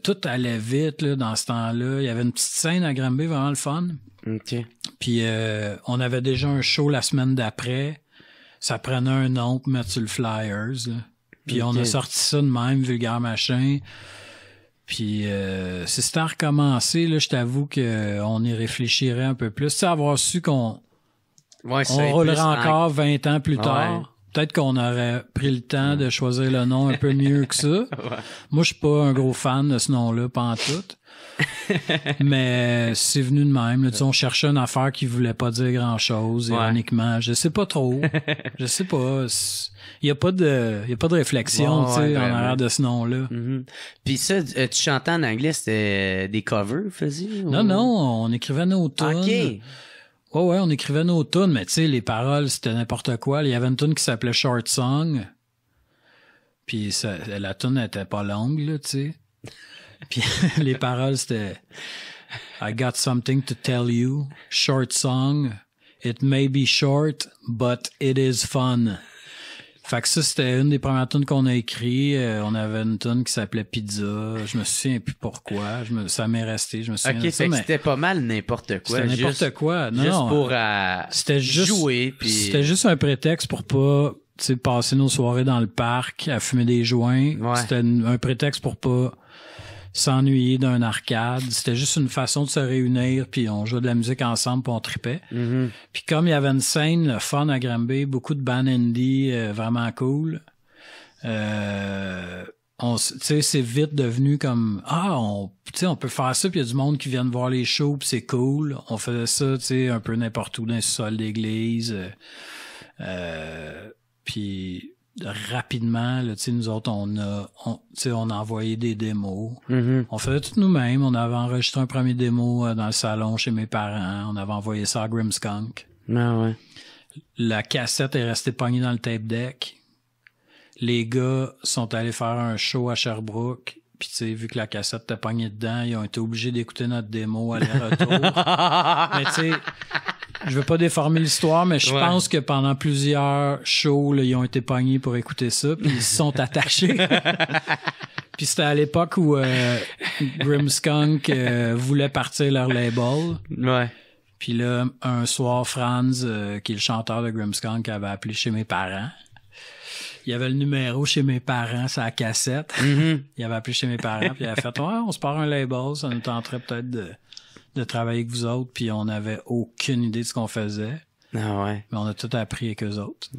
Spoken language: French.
tout allait vite là, dans ce temps-là. Il y avait une petite scène à Granby, vraiment le fun. OK. Puis on avait déjà un show la semaine d'après. Ça prenait un nom pour mettre sur le flyers. Là. Puis on a sorti ça de même, Vulgaire Machin. Puis si c'était à recommencer, là, je t'avoue qu'on y réfléchirait un peu plus. Tu sais, avoir su qu'on on roulerait encore 20 ans plus tard. Peut-être qu'on aurait pris le temps de choisir le nom un peu mieux que ça. Moi, je suis pas un gros fan de ce nom-là, pantoute. Mais c'est venu de même. Là, on cherchait une affaire qui voulait pas dire grand-chose, ironiquement. Je sais pas trop. Je sais pas. Il y a pas de réflexion, tu sais, en arrière de ce nom-là. Mm-hmm. Puis ça, tu chantais en anglais, c'était des covers, faisiez? Non, on écrivait nos tunes. OK. Ouais, on écrivait nos tunes, mais tu sais, les paroles, c'était n'importe quoi. Il y avait une tune qui s'appelait Short Song. Puis la tune n'était pas longue, là, tu sais. Puis les paroles, c'était I got something to tell you. Short song. It may be short, but it is fun. Fait que ça, c'était une des premières tunes qu'on a écrit. On avait une tune qui s'appelait Pizza. Je me souviens plus pourquoi. Ça m'est resté. Je me souviens de ça, fait que mais c'était pas mal n'importe quoi. C'était n'importe quoi. Non, juste pour c'était juste, jouer. Puis... C'était juste un prétexte pour pas passer nos soirées dans le parc à fumer des joints. Ouais. C'était un prétexte pour pas s'ennuyer d'un arcade. C'était juste une façon de se réunir, puis on jouait de la musique ensemble, puis on tripait. Mm-hmm. Puis comme il y avait une scène, le fun à Granby, beaucoup de bands indie vraiment cool, c'est vite devenu comme on peut faire ça, puis il y a du monde qui vient voir les shows, puis c'est cool. On faisait ça, un peu n'importe où dans le sol d'église. Puis rapidement, là, nous autres, on a envoyé des démos. Mm-hmm. On faisait tout nous-mêmes. On avait enregistré un premier démo dans le salon chez mes parents. On avait envoyé ça à Grimmskunk. Ah ouais. La cassette est restée pognée dans le tape deck. Les gars sont allés faire un show à Sherbrooke. Puis vu que la cassette était pognée dedans, ils ont été obligés d'écouter notre démo aller-retour. Mais tu sais, je veux pas déformer l'histoire, mais je pense que pendant plusieurs shows, là, ils ont été pognés pour écouter ça, puis ils se sont attachés. Puis c'était à l'époque où Grimmskunk voulait partir leur label. Ouais. Puis là, un soir, Franz, qui est le chanteur de Grimmskunk, avait appelé chez mes parents. Il y avait le numéro chez mes parents sur la cassette. Mm-hmm. Il avait appelé chez mes parents, puis il avait fait « Ouais, on se part un label, ça nous tenterait peut-être de travailler avec vous autres. » Puis on n'avait aucune idée de ce qu'on faisait. Ah ouais. Mais on a tout appris avec eux autres.